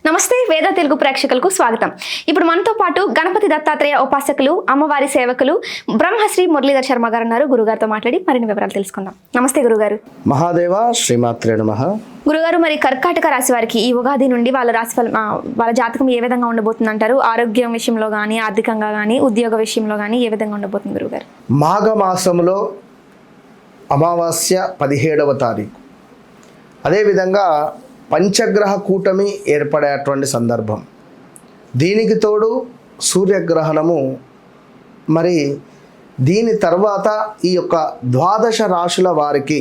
నమస్తే వేద తెలుగు ప్రేక్షకులకు స్వాగతం. ఇప్పుడు మనతో పాటు గణపతి దత్తాత్రేయ ఉపాసకులు, అమ్మవారి సేవకులు బ్రహ్మశ్రీ మురళీధర్ శర్మ గారు ఉన్నారు. గురుగారితో మాట్లాడి మరిన్ని వివరాలు తెలుసుకుందాం. నమస్తే గురుగారు. మహాదేవ శ్రీమాత్రే నమః. గురుగారు, మరి కర్కాటక రాశి వారికి ఈ ఉగాది నుండి వాళ్ళ వాళ్ళ జాతకం ఏ విధంగా ఉండబోతుంది అంటారు? ఆరోగ్యం విషయంలో కానీ, ఆర్థికంగా కానీ, ఉద్యోగ విషయంలో కానీ ఏ విధంగా ఉండబోతుంది గురుగారు? మాఘ మాసంలో అమావాస్య 17వ తారీఖు, అదేవిధంగా పంచగ్రహ కూటమి ఏర్పడేటువంటి సందర్భం. దీనికి తోడు సూర్యగ్రహణము. మరి దీని తర్వాత ఈ యొక్క ద్వాదశ రాశుల వారికి,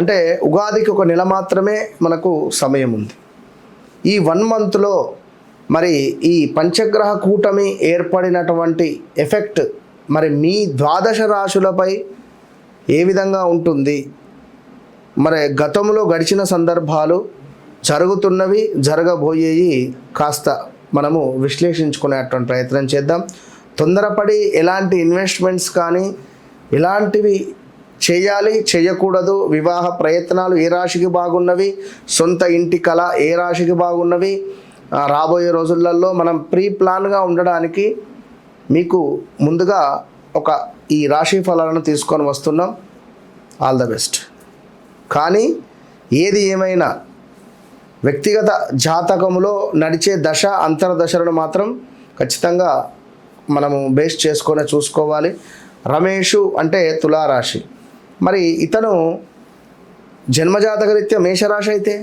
అంటే ఉగాదికి ఒక నెల మాత్రమే మనకు సమయం ఉంది. ఈ 1 మంత్లో మరి ఈ పంచగ్రహ కూటమి ఏర్పడినటువంటి ఎఫెక్ట్ మరి మీ ద్వాదశ రాశులపై ఏ విధంగా ఉంటుంది, మరి గతంలో గడిచిన సందర్భాలు, జరుగుతున్నవి, జరగబోయేవి కాస్త మనము విశ్లేషించుకునేటువంటి ప్రయత్నం చేద్దాం. తొందరపడి ఎలాంటి ఇన్వెస్ట్మెంట్స్ కానీ ఎలాంటివి చేయాలి, చేయకూడదు, వివాహ ప్రయత్నాలు ఏ రాశికి బాగున్నవి, సొంత ఇంటి కళ ఏ రాశికి బాగున్నవి, రాబోయే రోజులలో మనం ప్రీ ప్లాన్గా ఉండడానికి మీకు ముందుగా ఈ రాశి ఫలాలను తీసుకొని వస్తున్నాం. All the best. కానీ ఏది ఏమైనా వ్యక్తిగత జాతకములో నడిచే దశ అంతర్దశలను మాత్రం ఖచ్చితంగా మనము బేస్ చేసుకొని చూసుకోవాలి. రమేషు అంటే తులారాశి, మరి ఇతను జన్మజాతకరీత్యా మేషరాశి అయితే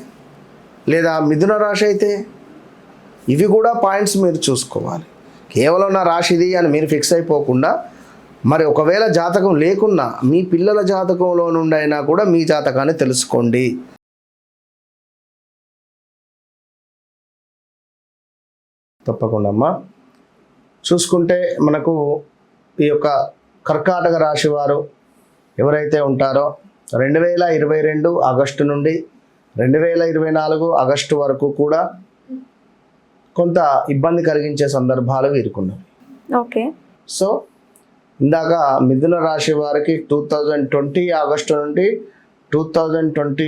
లేదా మిథున రాశి అయితే ఇవి కూడా పాయింట్స్ మీరు చూసుకోవాలి. కేవలం నా రాశిది అని మీరు ఫిక్స్ అయిపోకుండా, మరి ఒకవేళ జాతకం లేకున్నా మీ పిల్లల జాతకంలో నుండి అయినా కూడా మీ జాతకాన్ని తెలుసుకోండి. తప్పకుండా అమ్మా. చూసుకుంటే మనకు ఈ యొక్క కర్కాటక రాశి వారు ఎవరైతే ఉంటారో 2022 ఆగస్టు నుండి 2024 ఆగస్టు వరకు కూడా కొంత ఇబ్బంది కలిగించే సందర్భాలు వీరుకున్నాయి. ఓకే. సో ఇందాక మిథున రాశి వారికి 2020 ఆగస్టు నుండి 2022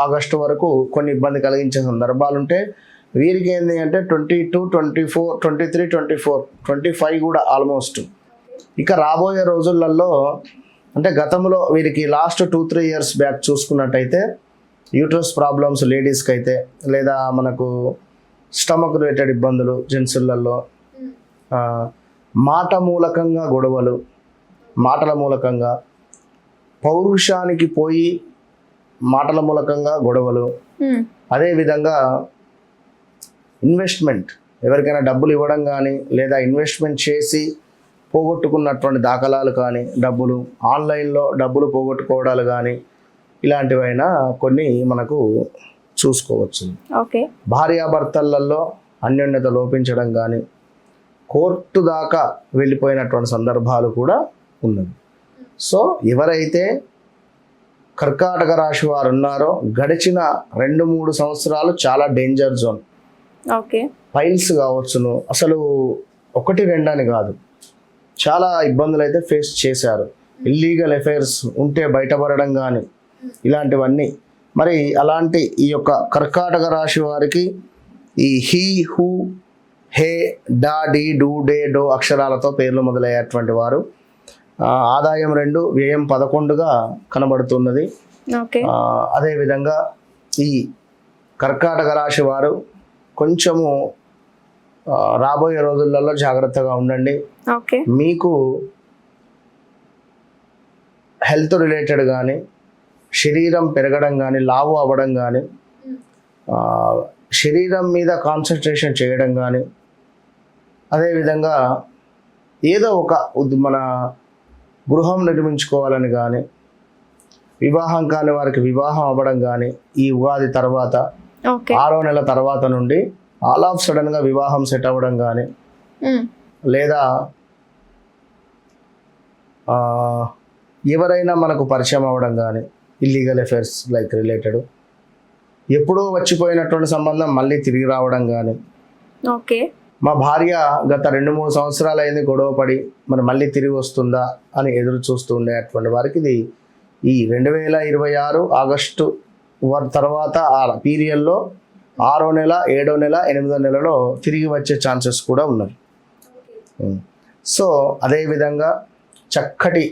ఆగస్టు వరకు కొన్ని ఇబ్బంది కలిగించే సందర్భాలు ఉంటే, వీరికి ఏంటి అంటే 22, 24, 23, 24, 25 కూడా ఆల్మోస్ట్. ఇక రాబోయే రోజులలో అంటే గతంలో వీరికి లాస్ట్ 2-3 ఇయర్స్ బ్యాక్ చూసుకున్నట్టయితే యూట్రస్ ప్రాబ్లమ్స్ లేడీస్కి అయితే, లేదా మనకు స్టమక్ రిలేటెడ్ ఇబ్బందులు జెంట్స్లలో, మాట మూలకంగా గొడవలు, మాటల మూలకంగా పౌరుషానికి పోయి మాటల మూలకంగా గొడవలు, అదేవిధంగా ఇన్వెస్ట్మెంట్ ఎవరికైనా డబ్బులు ఇవ్వడం కానీ, లేదా ఇన్వెస్ట్మెంట్ చేసి పోగొట్టుకున్నటువంటి దాఖలాలు కానీ, డబ్బులు ఆన్లైన్లో డబ్బులు పోగొట్టుకోవడాలు కానీ, ఇలాంటివైనా కొన్ని మనకు చూసుకోవచ్చు. ఓకే. భార్యాభర్తలలో అన్యోన్యత లోపించడం కానీ, కోర్టు దాకా వెళ్ళిపోయినటువంటి సందర్భాలు కూడా ఉన్నవి. సో ఎవరైతే కర్కాటక రాశి వారు ఉన్నారో గడిచిన 2-3 సంవత్సరాలు చాలా డేంజర్ జోన్. ఓకే. ఫైల్స్ కావచ్చును, అసలు 1-2 అని కాదు, చాలా ఇబ్బందులు అయితే ఫేస్ చేశారు. ఇల్లీగల్ అఫైర్స్ ఉంటే బయటపడడం కానీ ఇలాంటివన్నీ. మరి అలాంటి ఈ యొక్క కర్కాటక రాశి వారికి ఈ హీ, హూ, హే, డా, డి, డు, డే, డో అక్షరాలతో పేర్లు మొదలయ్యేటువంటి వారు ఆదాయం 2, వ్యయం 11గా కనబడుతున్నది. అదేవిధంగా ఈ కర్కాటక రాశి వారు కొంచెము రాబోయే రోజులలో జాగ్రత్తగా ఉండండి. మీకు హెల్త్ రిలేటెడ్ కానీ, శరీరం పెరగడం కానీ, లావు అవ్వడం కానీ, శరీరం మీద కాన్సన్ట్రేషన్ చేయడం కానీ, అదేవిధంగా ఏదో మన గృహం నిర్మించుకోవాలని కానీ, వివాహం కాని వారికి వివాహం అవ్వడం కానీ, ఈ ఉగాది తర్వాత 6వ నెల తర్వాత నుండి ఆల్ ఆఫ్ సడన్గా వివాహం సెట్ అవ్వడం కానీ, లేదా ఎవరైనా మనకు పరిచయం అవ్వడం కానీ, ఇల్లీగల్ అఫైర్స్ లైక్ రిలేటెడ్, ఎప్పుడో వచ్చిపోయినటువంటి సంబంధం మళ్ళీ తిరిగి రావడం కానీ, ఓకే, మా భార్య గత 2-3 సంవత్సరాలు అయింది గొడవపడి మరి మళ్ళీ తిరిగి వస్తుందా అని ఎదురు చూస్తూ ఉండేటువంటి వారికి ఇది ఈ 2026 ఆగస్టు తర్వాత ఆ పీరియడ్లో 6వ నెల 7వ నెల 8వ నెలలో తిరిగి వచ్చే ఛాన్సెస్ కూడా ఉన్నాయి. సో అదేవిధంగా చక్కటి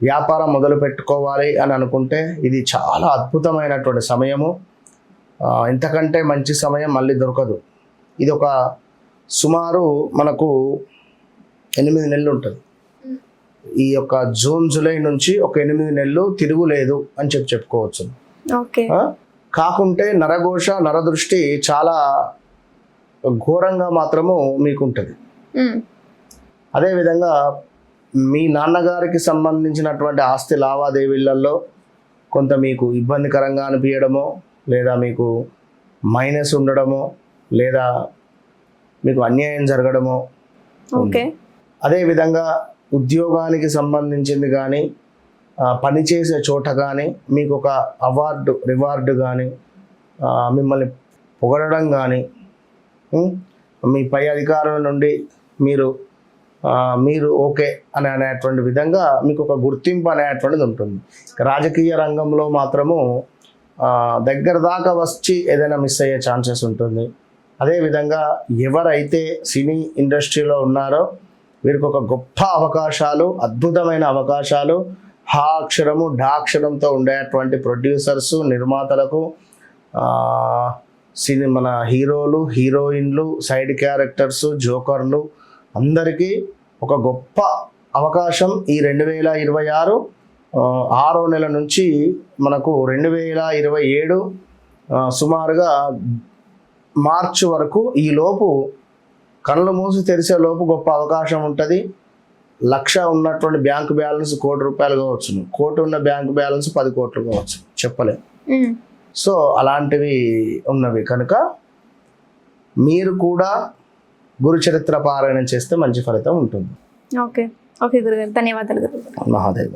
వ్యాపారం మొదలు పెట్టుకోవాలి అని అనుకుంటే ఇది చాలా అద్భుతమైనటువంటి సమయము. ఇంతకంటే మంచి సమయం మళ్ళీ దొరకదు. ఇది ఒక సుమారు మనకు 8 నెలలు ఉంటుంది. ఈ యొక్క జూన్ జూలై నుంచి ఒక 8 నెలలు తిరుగులేదు అని చెప్పుకోవచ్చు. ఓకే. కాకుంటే నరఘోష నరదృష్టి చాలా ఘోరంగా మాత్రము మీకు ఉంటుంది. అదేవిధంగా మీ నాన్నగారికి సంబంధించినటువంటి ఆస్తి లావాదేవీలలో కొంత మీకు ఇబ్బందికరంగా అనిపించడమో, లేదా మీకు మైనస్ ఉండడమో, లేదా మీకు అన్యాయం జరగడమో. ఓకే. అదేవిధంగా ఉద్యోగానికి సంబంధించింది కానీ, పనిచేసే చోట కానీ మీకు ఒక అవార్డు రివార్డు కానీ, మిమ్మల్ని పొగడడం కానీ, మీ పై అధికారుల నుండి మీరు ఓకే అనేటువంటి విధంగా మీకు ఒక గుర్తింపు అనేటువంటిది ఉంటుంది. రాజకీయ రంగంలో మాత్రము దగ్గర దాకా వచ్చి ఏదైనా మిస్ అయ్యే ఛాన్సెస్ ఉంటుంది. అదేవిధంగా ఎవరైతే సినీ ఇండస్ట్రీలో ఉన్నారో వీరికి ఒక గొప్ప అవకాశాలు, అద్భుతమైన అవకాశాలు, హా అక్షరము ఢా అక్షరంతో ఉండేటువంటి ప్రొడ్యూసర్సు, నిర్మాతలకు, మన హీరోలు, హీరోయిన్లు, సైడ్ క్యారెక్టర్సు, జోకర్లు అందరికీ ఒక గొప్ప అవకాశం ఈ 2026 6వ నెల నుంచి మనకు 2027 సుమారుగా మార్చి వరకు ఈ లోపు కళ్ళు మూసి తెరిసే లోపు గొప్ప అవకాశం ఉంటుంది. 1,00,000 ఉన్నటువంటి బ్యాంకు బ్యాలెన్స్ ₹1,00,00,000 కావచ్చు, 1,00,00,000 ఉన్న బ్యాంకు బ్యాలెన్స్ 10 కోట్లు కావచ్చు, చెప్పలేం. సో అలాంటివి ఉన్నవి కనుక మీరు కూడా గురుచరిత్ర పారాయణం చేస్తే మంచి ఫలితం ఉంటుంది. ఓకే. ఓకే గురుగారు, ధన్యవాదాలు గురుగారు. మహాదేవ.